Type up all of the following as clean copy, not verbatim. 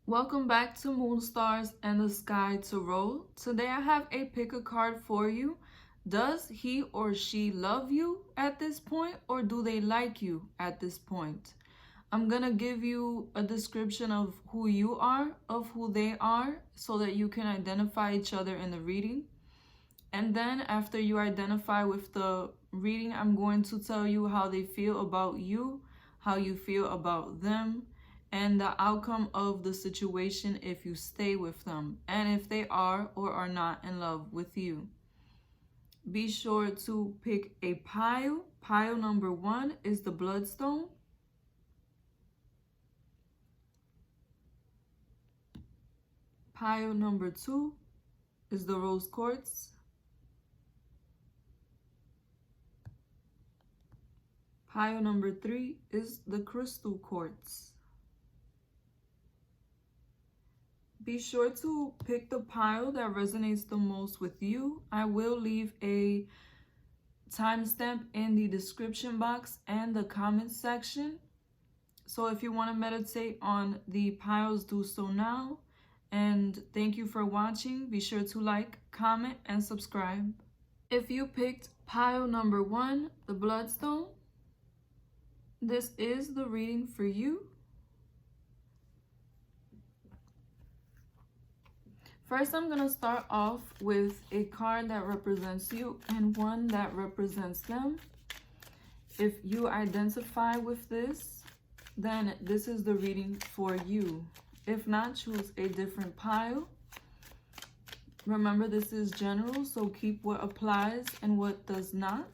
Welcome back to Moon Stars and the Sky Tarot. Today I have a pick a card for you. Does he or she love you at this point, or do they like you at this point? I'm gonna give you a description of who you are, of who they are, so that you can identify each other in the reading. And then after you identify with the reading, I'm going to tell you how they feel about you, how you feel about them, and the outcome of the situation if you stay with them, and if they are or are not in love with you. Be sure to pick a pile. Pile number 1 is the bloodstone. Pile number 2 is the rose quartz. Pile number 3 is the crystal quartz. Be sure to pick the pile that resonates the most with you. I will leave a timestamp in the description box and the comment section. So if you want to meditate on the piles, do so now. And thank you for watching. Be sure to like, comment, and subscribe. If you picked pile number 1, the bloodstone, this is the reading for you. First, I'm going to start off with a card that represents you and one that represents them. If you identify with this, then this is the reading for you. If not, choose a different pile. Remember, this is general, so keep what applies and what does not.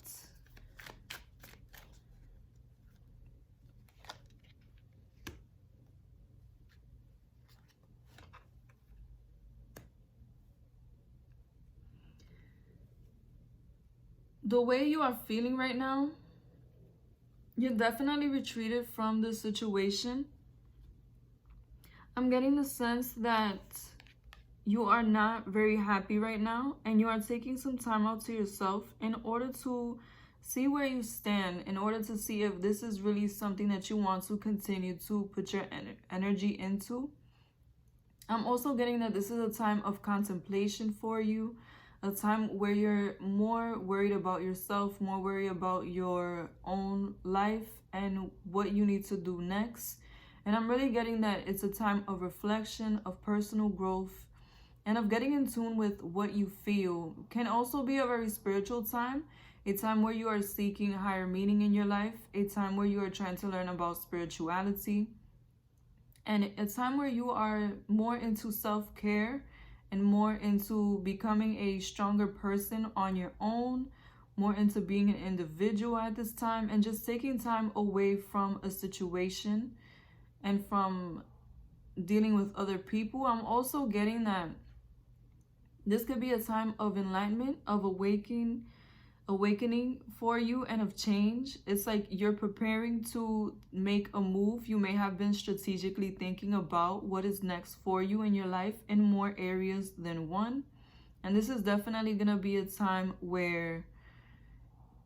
The way you are feeling right now, you're definitely retreated from the situation. I'm getting the sense that you are not very happy right now, and you are taking some time out to yourself in order to see where you stand, in order to see if this is really something that you want to continue to put your energy into. I'm also getting that this is a time of contemplation for you, a time where you're more worried about yourself, more worried about your own life and what you need to do next. And I'm really getting that it's a time of reflection, of personal growth, and of getting in tune with what you feel. Can also be a very spiritual time, a time where you are seeking higher meaning in your life, a time where you are trying to learn about spirituality, and a time where you are more into self-care and more into becoming a stronger person on your own, more into being an individual at this time, and just taking time away from a situation and from dealing with other people. I'm also getting that this could be a time of enlightenment, of awakening for you, and of change. It's like you're preparing to make a move. You may have been strategically thinking about what is next for you in your life in more areas than one. And this is definitely going to be a time where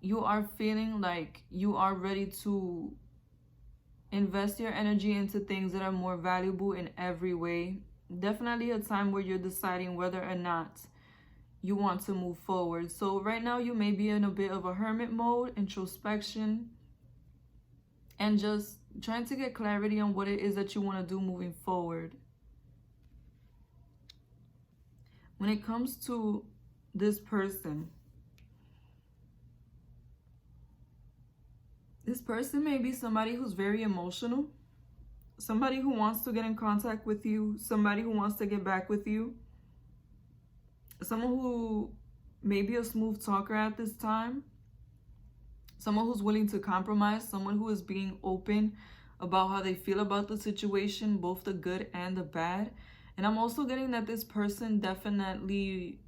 you are feeling like you are ready to invest your energy into things that are more valuable in every way. Definitely a time where you're deciding whether or not you want to move forward. So right now you may be in a bit of a hermit mode, introspection, and just trying to get clarity on what it is that you want to do moving forward. When it comes to this person may be somebody who's very emotional, somebody who wants to get in contact with you, somebody who wants to get back with you, someone who may be a smooth talker at this time, someone who's willing to compromise, someone who is being open about how they feel about the situation, both the good and the bad. And I'm also getting that this person definitely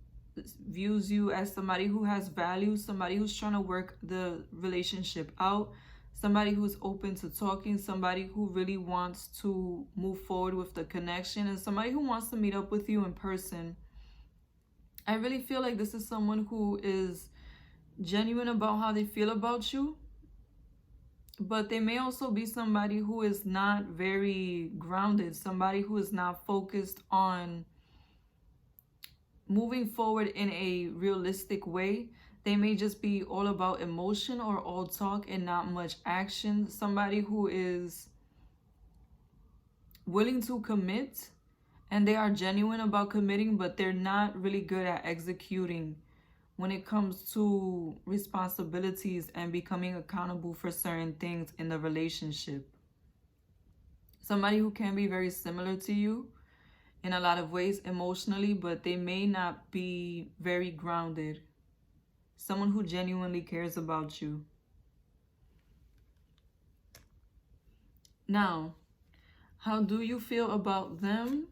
views you as somebody who has values, somebody who's trying to work the relationship out, somebody who's open to talking, somebody who really wants to move forward with the connection, and somebody who wants to meet up with you in person. I really feel like this is someone who is genuine about how they feel about you, But they may also be somebody who is not very grounded, somebody who is not focused on moving forward in a realistic way. They may just be all about emotion or all talk and not much action. Somebody who is willing to commit and they are genuine about committing, but they're not really good at executing when it comes to responsibilities and becoming accountable for certain things in the relationship. Somebody who can be very similar to you in a lot of ways emotionally, but they may not be very grounded. Someone who genuinely cares about you. Now, how do you feel about them?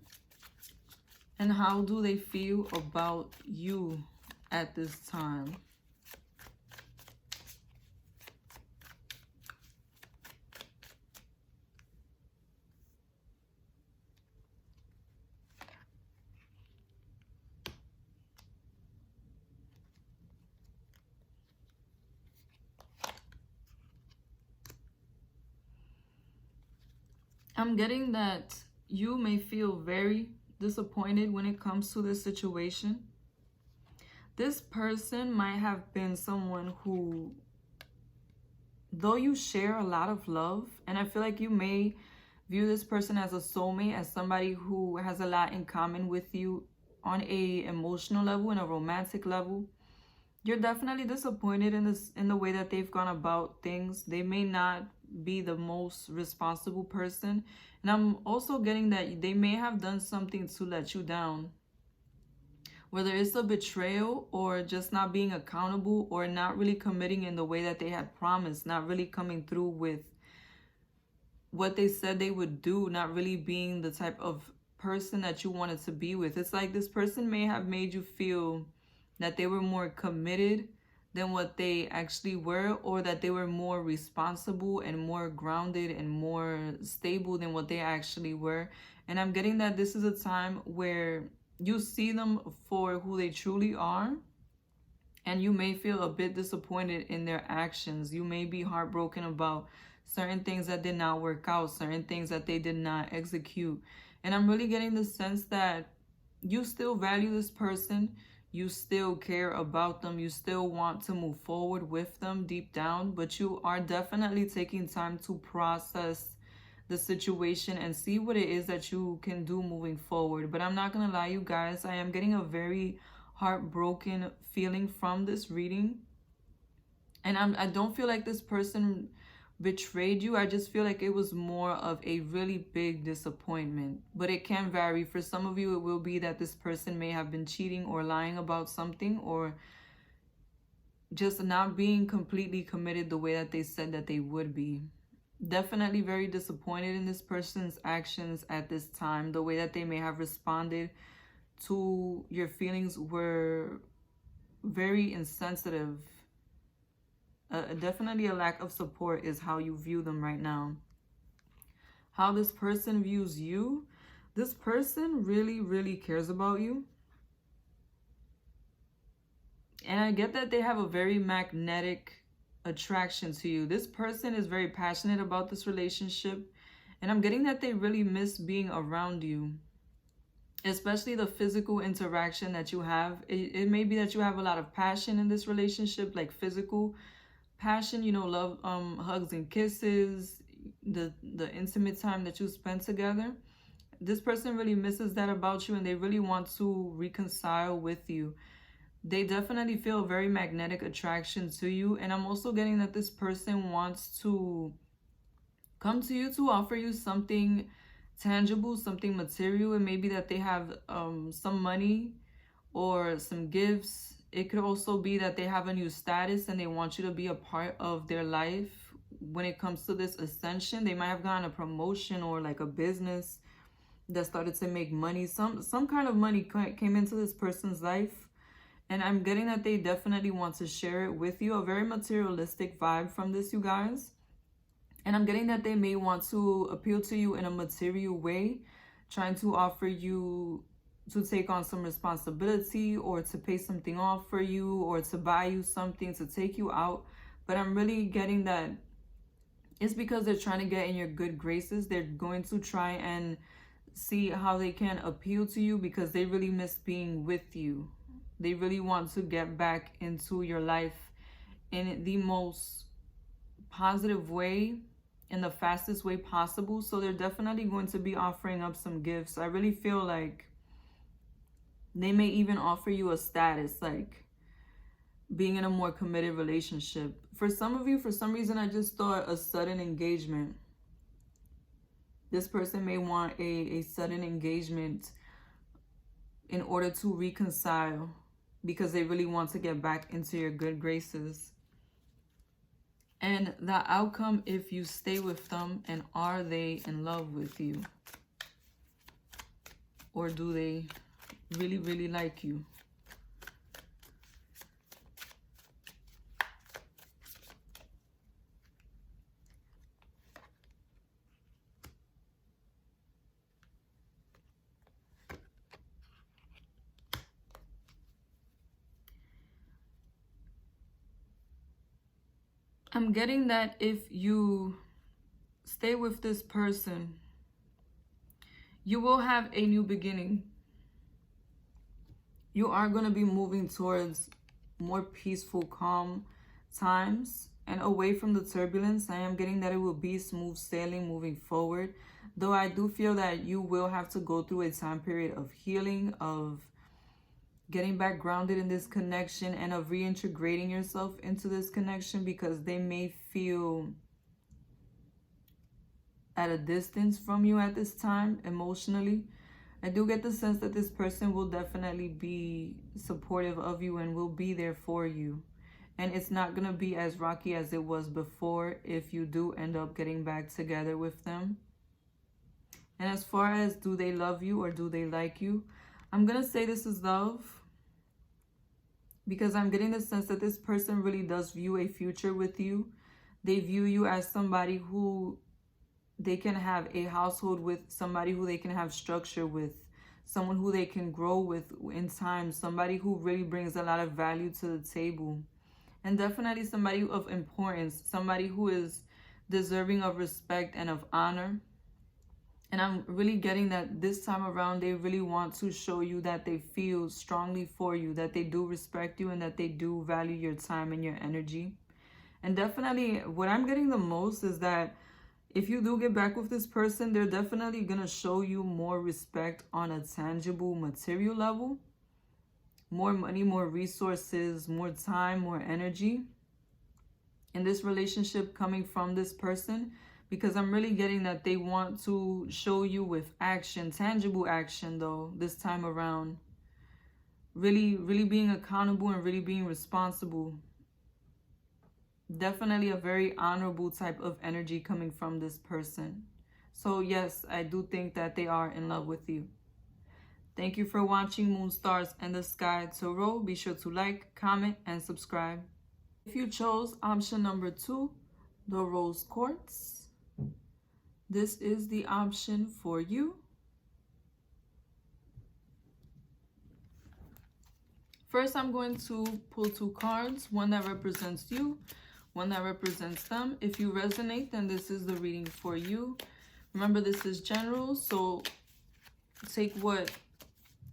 And how do they feel about you at this time? I'm getting that you may feel very disappointed when it comes to this situation. This person might have been someone who, though you share a lot of love, and I feel like you may view this person as a soulmate, as somebody who has a lot in common with you on a emotional level and a romantic level. You're definitely disappointed in the way that they've gone about things. They may not be the most responsible person. And I'm also getting that they may have done something to let you down. Whether it's a betrayal or just not being accountable or not really committing in the way that they had promised, not really coming through with what they said they would do, not really being the type of person that you wanted to be with. It's like this person may have made you feel that they were more committed than what they actually were, or that they were more responsible and more grounded and more stable than what they actually were. And I'm getting that this is a time where you see them for who they truly are, and you may feel a bit disappointed in their actions. You may be heartbroken about certain things that did not work out, certain things that they did not execute. And I'm really getting the sense that you still value this person. You still care about them. You still want to move forward with them deep down, but you are definitely taking time to process the situation and see what it is that you can do moving forward. But I'm not gonna lie, you guys, I am getting a very heartbroken feeling from this reading. And I don't feel like this person betrayed you. I just feel like it was more of a really big disappointment. But it can vary. For some of you, it will be that this person may have been cheating or lying about something, or just not being completely committed the way that they said that they would be. Definitely very disappointed in this person's actions at this time. The way that they may have responded to your feelings were very insensitive. Definitely a lack of support is how you view them right now. How this person views you. This person really, really cares about you. And I get that they have a very magnetic attraction to you. This person is very passionate about this relationship. And I'm getting that they really miss being around you. Especially the physical interaction that you have. It may be that you have a lot of passion in this relationship, like physical passion, you know, love, hugs and kisses, the intimate time that you spend together. This person really misses that about you, and they really want to reconcile with you. They definitely feel a very magnetic attraction to you. And I'm also getting that this person wants to come to you to offer you something tangible, something material. It may be that they have some money or some gifts. It could also be that they have a new status and they want you to be a part of their life. When it comes to this ascension, they might have gotten a promotion or like a business that started to make money. Some kind of money came into this person's life. And I'm getting that they definitely want to share it with you. A very materialistic vibe from this, you guys. And I'm getting that they may want to appeal to you in a material way, trying to offer you to take on some responsibility or to pay something off for you or to buy you something, to take you out. But I'm really getting that it's because they're trying to get in your good graces. They're going to try and see how they can appeal to you because they really miss being with you. They really want to get back into your life in the most positive way, in the fastest way possible. So they're definitely going to be offering up some gifts. I really feel like they may even offer you a status, like being in a more committed relationship. For some of you, for some reason, I just thought a sudden engagement. This person may want a sudden engagement in order to reconcile because they really want to get back into your good graces. And the outcome, if you stay with them, and are they in love with you? Or do they really, really like you? I'm getting that if you stay with this person, you will have a new beginning. You are going to be moving towards more peaceful, calm times and away from the turbulence. I am getting that it will be smooth sailing moving forward. Though I do feel that you will have to go through a time period of healing, of getting back grounded in this connection, and of reintegrating yourself into this connection, because they may feel at a distance from you at this time emotionally. I do get the sense that this person will definitely be supportive of you and will be there for you. And it's not going to be as rocky as it was before if you do end up getting back together with them. And as far as do they love you or do they like you, I'm going to say this is love, because I'm getting the sense that this person really does view a future with you. They view you as somebody who they can have a household with, somebody who they can have structure with, someone who they can grow with in time, somebody who really brings a lot of value to the table. And definitely somebody of importance, somebody who is deserving of respect and of honor. And I'm really getting that this time around, they really want to show you that they feel strongly for you, that they do respect you, and that they do value your time and your energy. And definitely what I'm getting the most is that if you do get back with this person, they're definitely going to show you more respect on a tangible material level. More money, more resources, more time, more energy in this relationship coming from this person, because I'm really getting that they want to show you with action, tangible action though, this time around. Really, really being accountable and really being responsible. Definitely a very honorable type of energy coming from this person. So yes, I do think that they are in love with you. Thank you for watching Moon, Stars, and the Sky Tarot. Be sure to like, comment, and subscribe. If you chose option number 2, the Rose Quartz, this is the option for you. First, I'm going to pull 2 cards, one that represents you, one that represents them. If you resonate, then this is the reading for you. Remember, this is general, so take what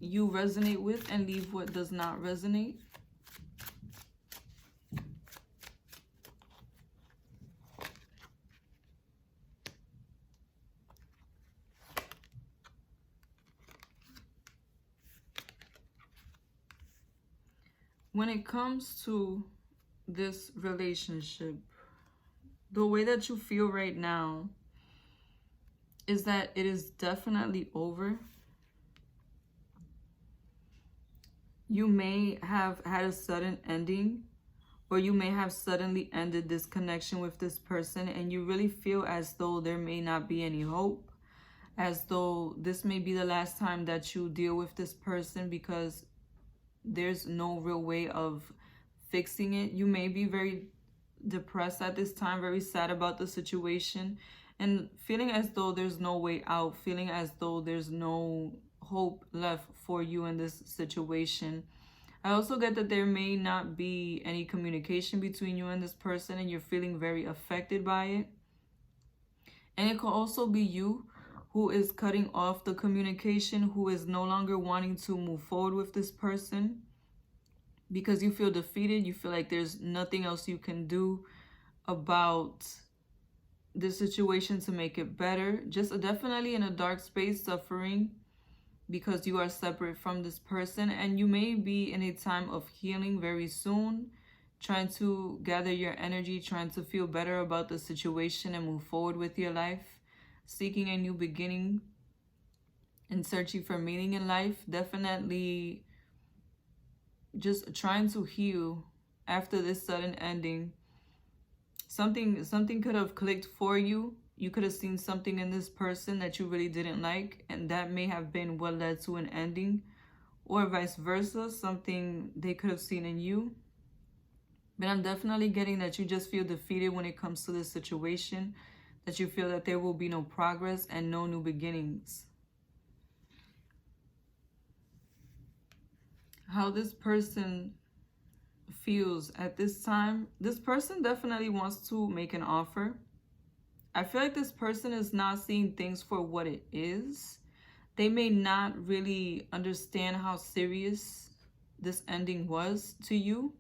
you resonate with and leave what does not resonate. When it comes to this relationship, the way that you feel right now is that it is definitely over. You may have had a sudden ending, or you may have suddenly ended this connection with this person, and you really feel as though there may not be any hope, as though this may be the last time that you deal with this person because there's no real way of fixing it. You may be very depressed at this time, very sad about the situation, and feeling as though there's no way out, feeling as though there's no hope left for you in this situation. I also get that there may not be any communication between you and this person, and you're feeling very affected by it. And it could also be you who is cutting off the communication, who is no longer wanting to move forward with this person because you feel defeated. You feel like there's nothing else you can do about this situation to make it better. Just definitely in a dark space, suffering because you are separate from this person, and you may be in a time of healing very soon, trying to gather your energy, trying to feel better about the situation and move forward with your life, seeking a new beginning and searching for meaning in life. Definitely just trying to heal after this sudden ending. Something could have clicked for you. You could have seen something in this person that you really didn't like, and that may have been what led to an ending, or vice versa, something they could have seen in you. But I'm definitely getting that you just feel defeated when it comes to this situation, that you feel that there will be no progress and no new beginnings. How this person feels at this time, this person definitely wants to make an offer. I feel like this person is not seeing things for what it is. They may not really understand how serious this ending was to you,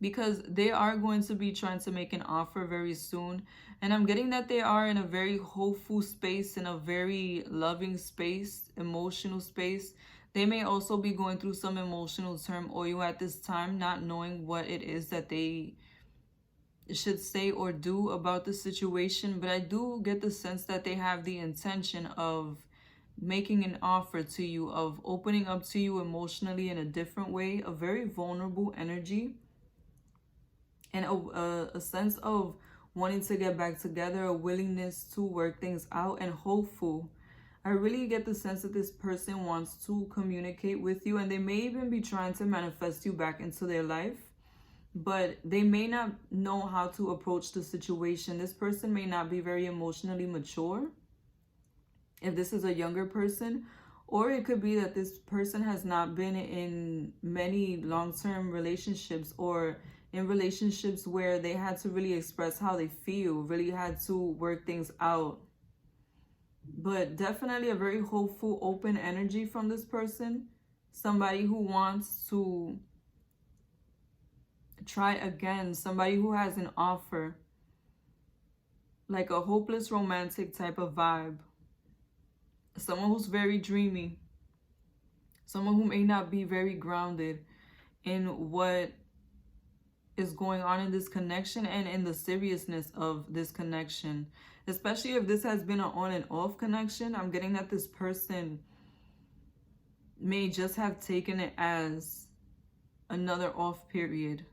because they are going to be trying to make an offer very soon. And I'm getting that they are in a very hopeful space, in a very loving space, emotional space. They may also be going through some emotional turmoil at this time, not knowing what it is that they should say or do about the situation. But I do get the sense that they have the intention of making an offer to you, of opening up to you emotionally in a different way, a very vulnerable energy, and a sense of wanting to get back together, a willingness to work things out, and hopeful. I really get the sense that this person wants to communicate with you, and they may even be trying to manifest you back into their life, but they may not know how to approach the situation. This person may not be very emotionally mature, if this is a younger person, or it could be that this person has not been in many long-term relationships, or in relationships where they had to really express how they feel, really had to work things out. But definitely a very hopeful, open energy from this person. Somebody who wants to try again. Somebody who has an offer. Like a hopeless romantic type of vibe. Someone who's very dreamy. Someone who may not be very grounded in what is going on in this connection and in the seriousness of this connection. Especially if this has been an on and off connection, I'm getting that this person may just have taken it as another off period.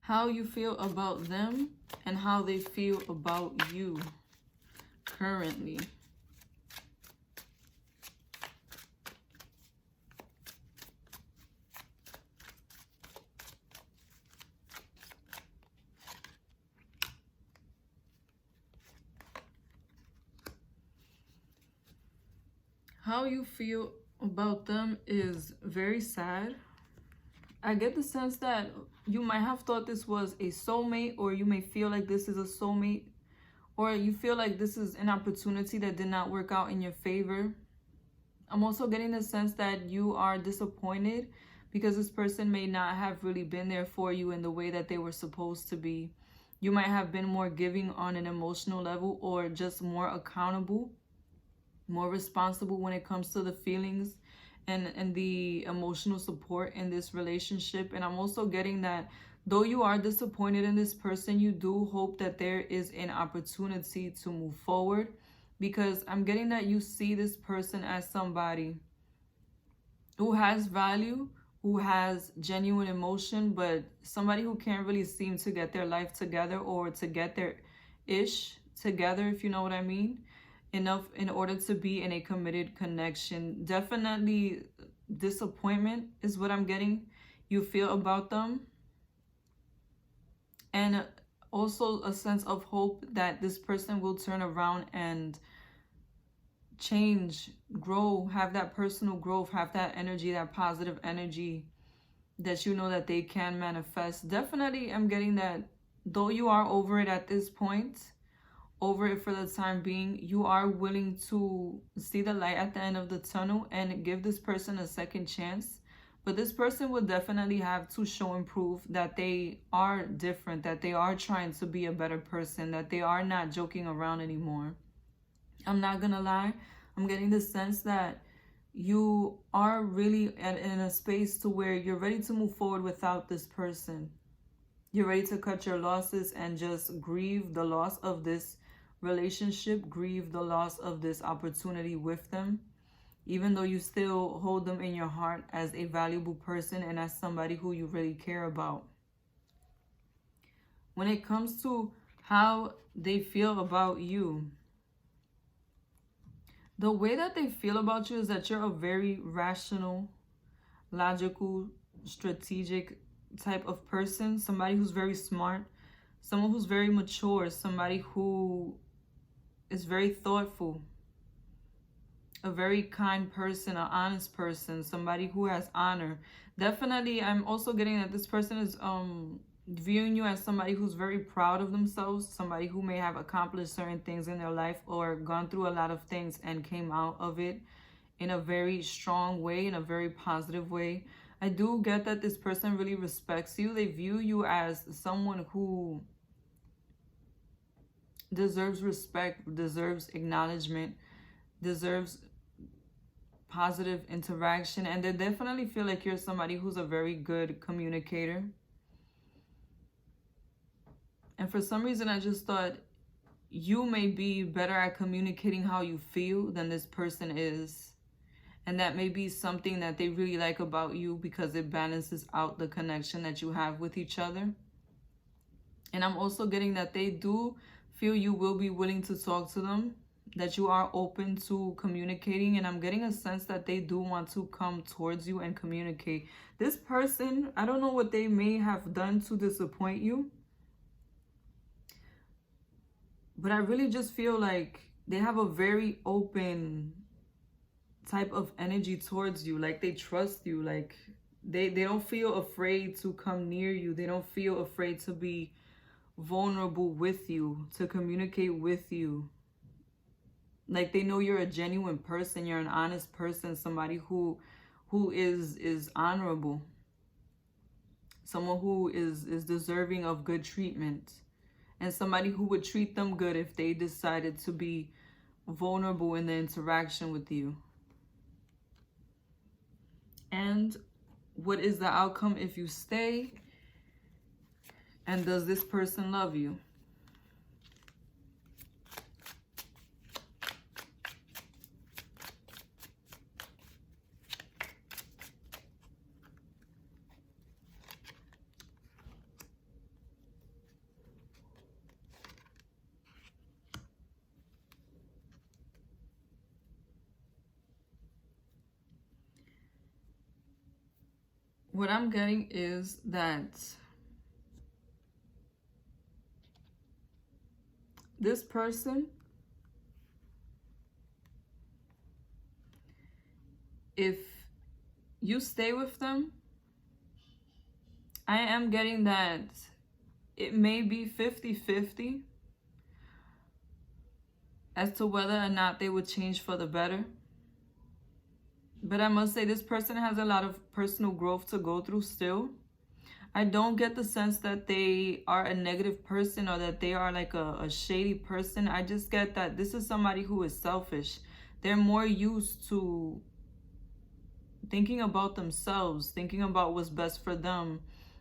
How you feel about them and how they feel about you currently. How you feel about them is very sad. I get the sense that you might have thought this was a soulmate, or you may feel like this is a soulmate, or you feel like this is an opportunity that did not work out in your favor. I'm also getting the sense that you are disappointed because this person may not have really been there for you in the way that they were supposed to be. You might have been more giving on an emotional level, or just more accountable, more responsible when it comes to the feelings and the emotional support in this relationship. And I'm also getting that though you are disappointed in this person, you do hope that there is an opportunity to move forward, because I'm getting that you see this person as somebody who has value, who has genuine emotion, but somebody who can't really seem to get their life together, or to get their ish together, if you know what I mean, enough in order to be in a committed connection. Definitely disappointment is what I'm getting you feel about them, and also a sense of hope that this person will turn around and change, grow, have that personal growth, have that energy, that positive energy that you know that they can manifest. Definitely I'm getting that though you are over it at this point, over it for the time being, you are willing to see the light at the end of the tunnel and give this person a second chance. But this person will definitely have to show and prove that they are different, that they are trying to be a better person, that they are not joking around anymore. I'm not gonna lie, I'm getting the sense that you are really in a space to where you're ready to move forward without this person. You're ready to cut your losses and just grieve the loss of this relationship, grieve the loss of this opportunity with them, even though you still hold them in your heart as a valuable person and as somebody who you really care about. When it comes to how they feel about you, the way that they feel about you is that you're a very rational, logical, strategic type of person, somebody who's very smart, someone who's very mature, somebody who is very thoughtful, a very kind person, an honest person, somebody who has honor. Definitely, I'm also getting that this person is viewing you as somebody who's very proud of themselves, somebody who may have accomplished certain things in their life or gone through a lot of things and came out of it in a very strong way, in a very positive way. I do get that this person really respects you. They view you as someone who deserves respect, deserves acknowledgement, deserves positive interaction, and they definitely feel like you're somebody who's a very good communicator. And for some reason, I just thought you may be better at communicating how you feel than this person is. And that may be something that they really like about you because it balances out the connection that you have with each other. And I'm also getting that they do feel you will be willing to talk to them, that you are open to communicating. And I'm getting a sense that they do want to come towards you and communicate. This person, I don't know what they may have done to disappoint you, but I really just feel like they have a very open type of energy towards you. Like they trust you. Like they don't feel afraid to come near you. They don't feel afraid to be vulnerable with you, to communicate with you. Like they know you're a genuine person. You're an honest person. Somebody who is honorable. Someone who is deserving of good treatment. And somebody who would treat them good if they decided to be vulnerable in the interaction with you. And what is the outcome if you stay? And does this person love you? What I'm getting is that this person, if you stay with them, I am getting that it may be 50-50 as to whether or not they would change for the better. But I must say this person has a lot of personal growth to go through still. I don't get the sense that they are a negative person or that they are like a shady person. I just get that this is somebody who is selfish. They're more used to thinking about themselves, thinking about what's best for them.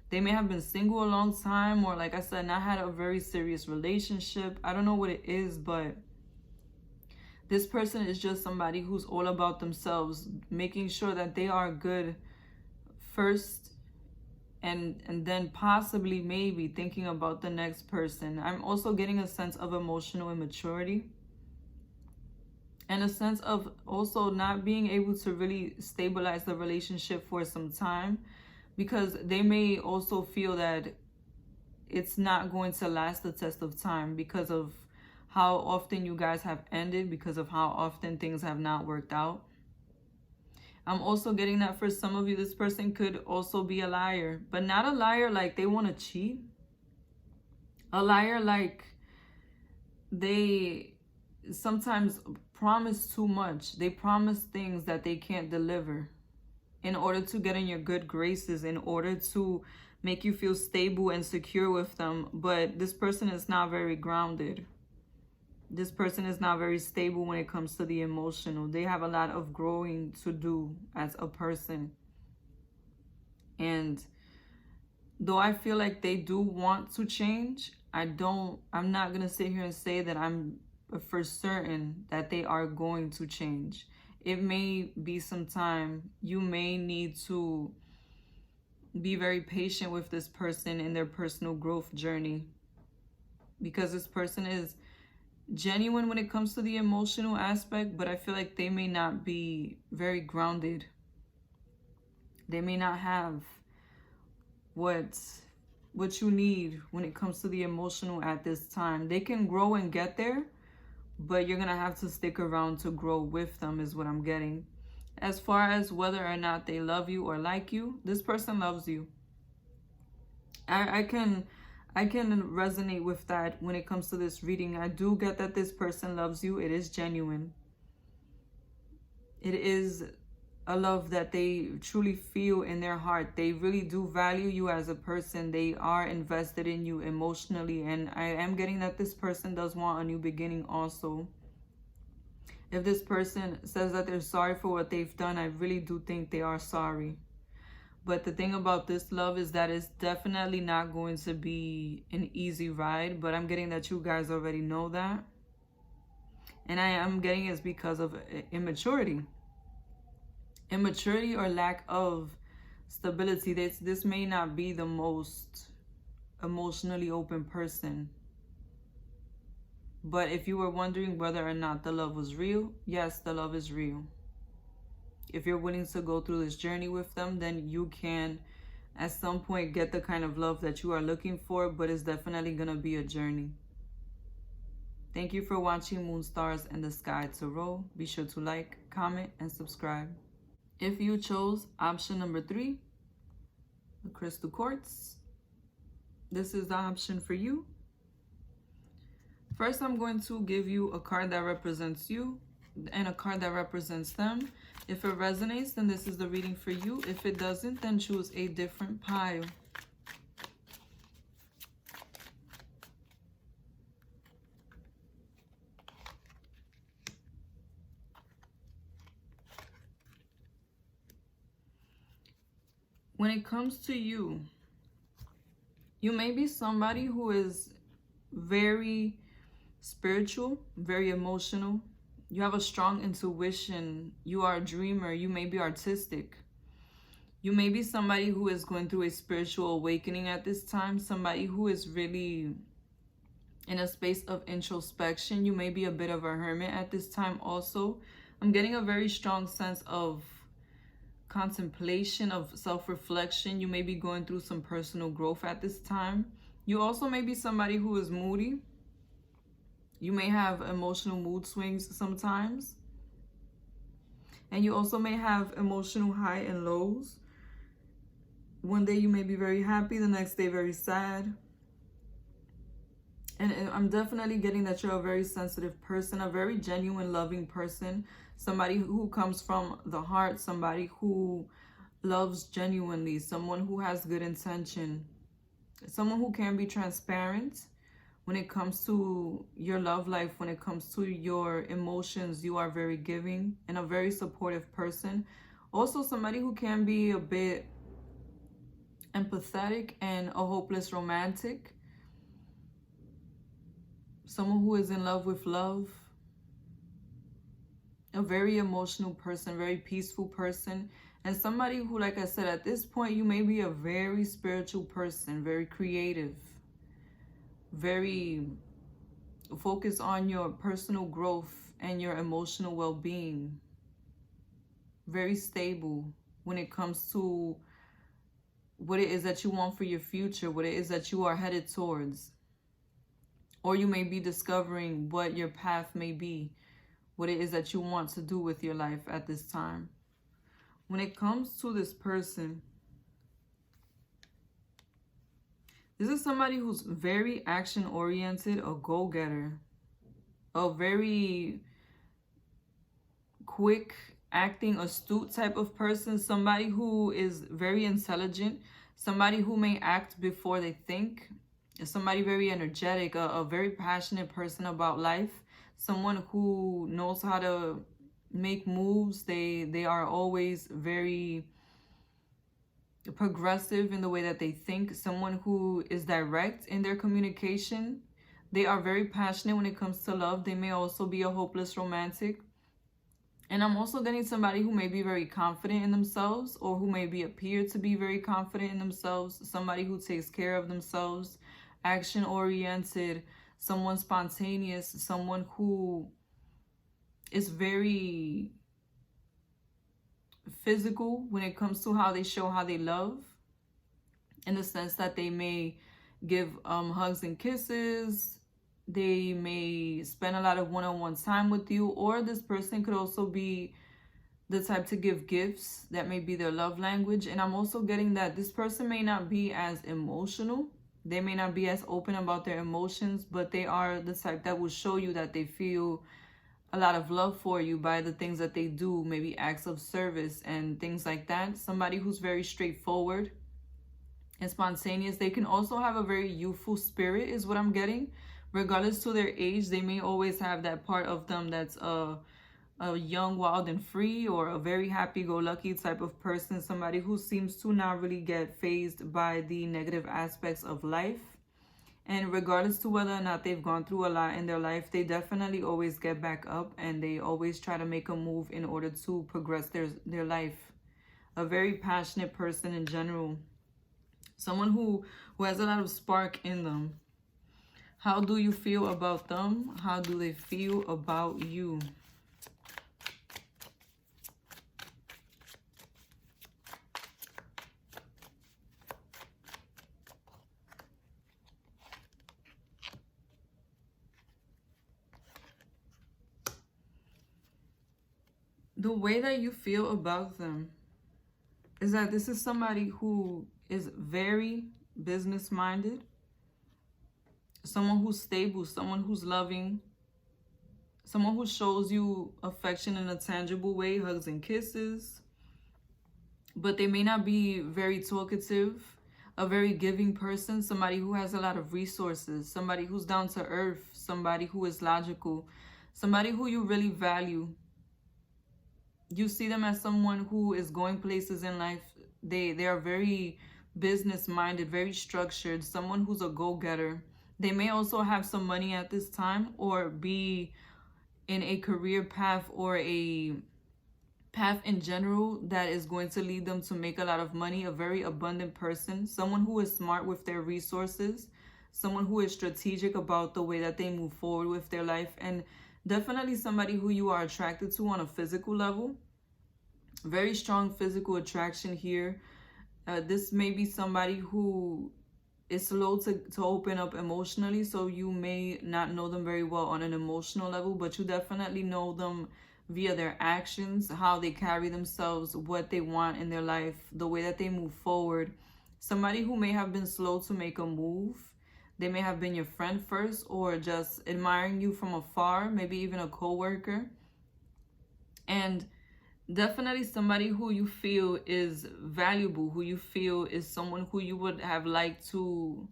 They may have been single a long time, or like I said, not had a very serious relationship. I don't know what it is, but this person is just somebody who's all about themselves, making sure that they are good first, and then possibly maybe thinking about the next person. I'm also getting a sense of emotional immaturity and a sense of also not being able to really stabilize the relationship for some time, because they may also feel that it's not going to last the test of time because of how often you guys have ended, because of how often things have not worked out. I'm also getting that for some of you, this person could also be a liar, but not a liar like they want to cheat. A liar, like, they sometimes promise too much. They promise things that they can't deliver in order to get in your good graces, in order to make you feel stable and secure with them. But this person is not very grounded. This person is not very stable when it comes to the emotional. They have a lot of growing to do as a person. And though I feel like they do want to change, I'm not going to sit here and say that I'm for certain that they are going to change. It may be some time. You may need to be very patient with this person in their personal growth journey, because this person is genuine when it comes to the emotional aspect, but I feel like they may not be very grounded. They may not have what you need when it comes to the emotional at this time. They can grow and get there, but you're gonna have to stick around to grow with them, is what I'm getting. As far as whether or not they love you or like you, this person loves you. I can resonate with that when it comes to this reading. I do get that this person loves you. It is genuine. It is a love that they truly feel in their heart. They really do value you as a person. They are invested in you emotionally. And I am getting that this person does want a new beginning also. If this person says that they're sorry for what they've done, I really do think they are sorry. But the thing about this love is that it's definitely not going to be an easy ride. But I'm getting that you guys already know that. And I am getting it's because of immaturity. Immaturity or lack of stability. This may not be the most emotionally open person. But if you were wondering whether or not the love was real, yes, the love is real. If you're willing to go through this journey with them, then you can at some point get the kind of love that you are looking for, but it's definitely going to be a journey. Thank you for watching Moon Stars and the Sky Tarot. Be sure to like, comment, and subscribe. If you chose option number 3, the crystal quartz, this is the option for you. First, I'm going to give you a card that represents you and a card that represents them. If it resonates, then this is the reading for you. If it doesn't, then choose a different pile. When it comes to you, you may be somebody who is very spiritual, very emotional. You have a strong intuition. You are a dreamer. You may be artistic. You may be somebody who is going through a spiritual awakening at this time. Somebody who is really in a space of introspection. You may be a bit of a hermit at this time also. I'm getting a very strong sense of contemplation, of self-reflection. You may be going through some personal growth at this time. You also may be somebody who is moody. You may have emotional mood swings sometimes. And you also may have emotional high and lows. One day you may be very happy, the next day very sad. And I'm definitely getting that you're a very sensitive person, a very genuine, loving person. Somebody who comes from the heart, somebody who loves genuinely, someone who has good intention, someone who can be transparent when it comes to your love life, when it comes to your emotions. You are very giving and a very supportive person. Also somebody who can be a bit empathetic and a hopeless romantic. Someone who is in love with love. A very emotional person, very peaceful person. And somebody who, like I said, at this point, you may be a very spiritual person, very creative, very focused on your personal growth and your emotional well-being. Very stable when it comes to what it is that you want for your future, what it is that you are headed towards. Or you may be discovering what your path may be, what it is that you want to do with your life at this time. When it comes to this person, This is somebody who's very action-oriented, a go-getter, a very quick acting, astute type of person, somebody who is very intelligent, somebody who may act before they think, somebody very energetic, a very passionate person about life, someone who knows how to make moves. They are always very progressive in the way that they think, someone who is direct in their communication. They are very passionate when it comes to love. They may also be a hopeless romantic. And I'm also getting somebody who may be very confident in themselves, or who maybe appear to be very confident in themselves, somebody who takes care of themselves, action-oriented, someone spontaneous, someone who is very physical when it comes to how they show how they love, in the sense that they may give hugs and kisses. They may spend a lot of one-on-one time with you, or this person could also be the type to give gifts. That may be their love language. And I'm also getting that this person may not be as emotional. They may not be as open about their emotions, but they are the type that will show you that they feel a lot of love for you by the things that they do, maybe acts of service and things like that. Somebody who's very straightforward and spontaneous. They can also have a very youthful spirit, is what I'm getting. Regardless to their age, they may always have that part of them that's a young, wild, and free, or a very happy-go-lucky type of person. Somebody who seems to not really get fazed by the negative aspects of life. And regardless to whether or not they've gone through a lot in their life, they definitely always get back up, and they always try to make a move in order to progress their life. A very passionate person in general. Someone who has a lot of spark in them. How do you feel about them? How do they feel about you? The way that you feel about them is that this is somebody who is very business-minded. Someone who's stable, someone who's loving, someone who shows you affection in a tangible way, hugs and kisses. But they may not be very talkative, a very giving person, somebody who has a lot of resources, somebody who's down to earth, somebody who is logical, somebody who you really value. You see them as someone who is going places in life. They are very business-minded, very structured, someone who's a go-getter. They may also have some money at this time, or be in a career path or a path in general that is going to lead them to make a lot of money. A very abundant person, someone who is smart with their resources, someone who is strategic about the way that they move forward with their life, and definitely somebody who you are attracted to on a physical level. Very strong physical attraction here. This may be somebody who is slow to open up emotionally, so you may not know them very well on an emotional level, but you definitely know them via their actions, how they carry themselves, what they want in their life, the way that they move forward. Somebody who may have been slow to make a move. They may have been your friend first, or just admiring you from afar, maybe even a co-worker. And definitely somebody who you feel is valuable, who you feel is someone who you would have liked to,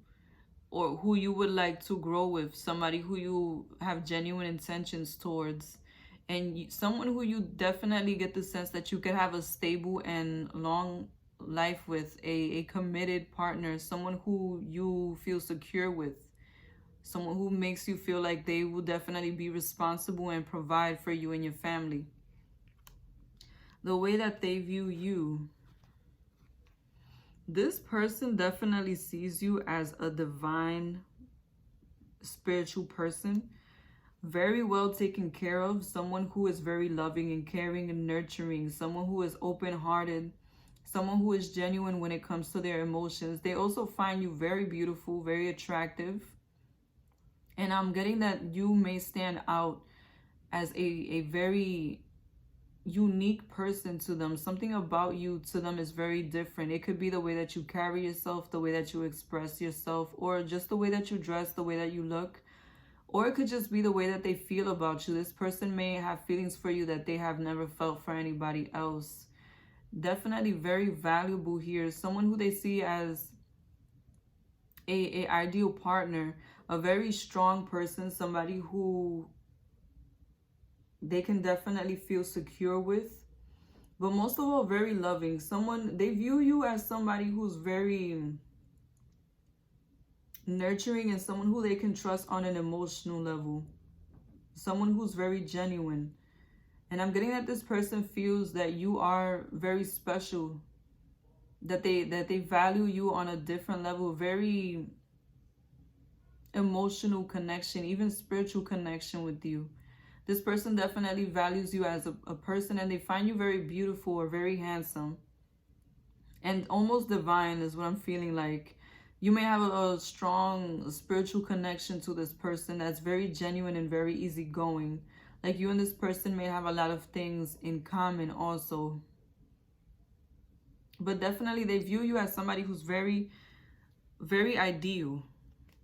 or who you would like to grow with, somebody who you have genuine intentions towards, and someone who you definitely get the sense that you could have a stable and long life with, a committed partner, someone who you feel secure with, someone who makes you feel like they will definitely be responsible and provide for you and your family. The way that they view you. This person definitely sees you as a divine, spiritual person. Very well taken care of. Someone who is very loving and caring and nurturing. Someone who is open-hearted. Someone who is genuine when it comes to their emotions. They also find you very beautiful, very attractive. And I'm getting that you may stand out as a very unique person to them. Something about you to them is very different. It could be the way that you carry yourself, the way that you express yourself, or just the way that you dress, the way that you look. Or it could just be the way that they feel about you. This person may have feelings for you that they have never felt for anybody else. Definitely very valuable here. Someone who they see as a ideal partner, a very strong person, somebody who they can definitely feel secure with, but most of all very loving. Someone, they view you as somebody who's very nurturing and someone who they can trust on an emotional level, someone who's very genuine. And I'm getting that this person feels that you are very special, that they value you on a different level, very emotional connection, even spiritual connection with you. This person definitely values you as a person, and they find you very beautiful or very handsome and almost divine is what I'm feeling like. You may have a strong spiritual connection to this person that's very genuine and very easygoing. Like you and this person may have a lot of things in common also. But definitely they view you as somebody who's very, very ideal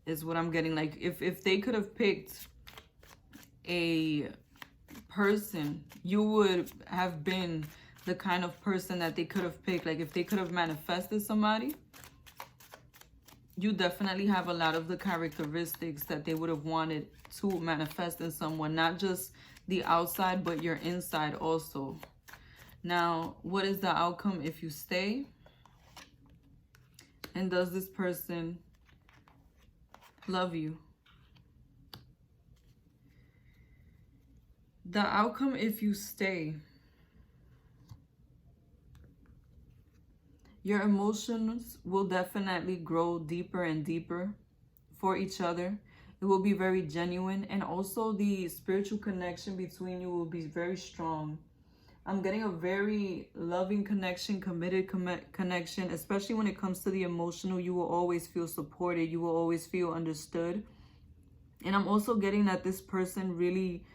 is what I'm getting. Like if they could have picked a person, you would have been the kind of person that they could have picked. Like if they could have manifested somebody, you definitely have a lot of the characteristics that they would have wanted to manifest in someone, not just the outside, but your inside also. Now, what is the outcome if you stay? And does this person love you? The outcome if you stay. Your emotions will definitely grow deeper and deeper for each other. It will be very genuine, and also the spiritual connection between you will be very strong. I'm getting a very loving connection, committed connection, especially when it comes to the emotional. You will always feel supported. You will always feel understood. And I'm also getting that this person really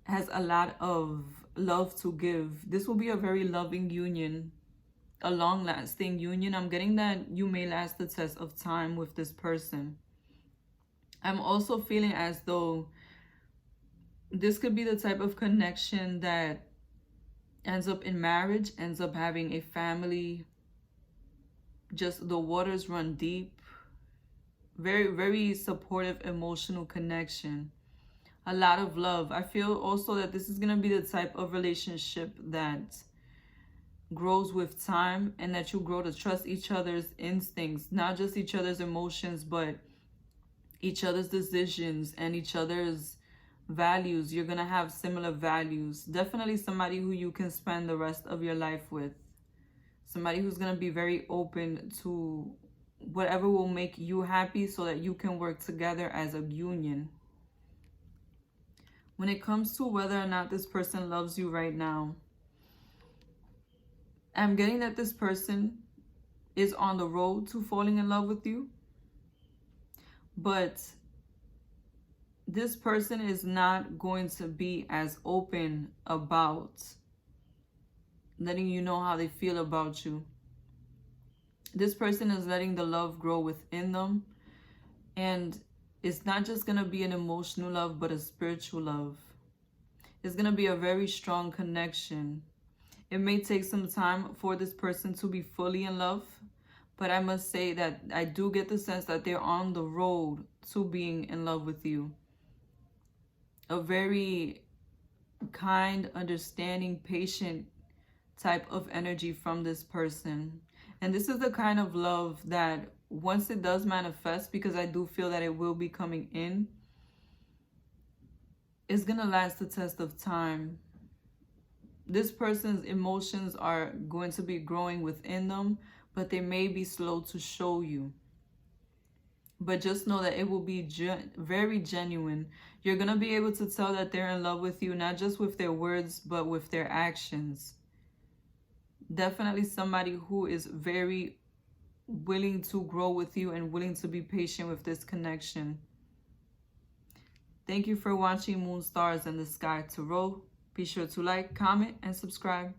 has a lot of love to give. This will be a very loving union, a long-lasting union. I'm getting that you may last the test of time with this person. I'm also feeling as though this could be the type of connection that ends up in marriage, ends up having a family, just the waters run deep. Very, very supportive, emotional connection. A lot of love. I feel also that this is going to be the type of relationship that grows with time, and that you grow to trust each other's instincts, not just each other's emotions, but each other's decisions and each other's values. You're going to have similar values. Definitely somebody who you can spend the rest of your life with. Somebody who's going to be very open to whatever will make you happy so that you can work together as a union. When it comes to whether or not this person loves you right now, I'm getting that this person is on the road to falling in love with you. But this person is not going to be as open about letting you know how they feel about you. This person is letting the love grow within them. And it's not just going to be an emotional love, but a spiritual love. It's going to be a very strong connection. It may take some time for this person to be fully in love, but I must say that I do get the sense that they're on the road to being in love with you. A very kind, understanding, patient type of energy from this person. And this is the kind of love that once it does manifest, because I do feel that it will be coming in, it's going to last the test of time. This person's emotions are going to be growing within them, but they may be slow to show you. But just know that it will be very genuine. You're going to be able to tell that they're in love with you, not just with their words, but with their actions. Definitely somebody who is very willing to grow with you and willing to be patient with this connection. Thank you for watching Moon Stars in the Sky Tarot. Be sure to like, comment, and subscribe.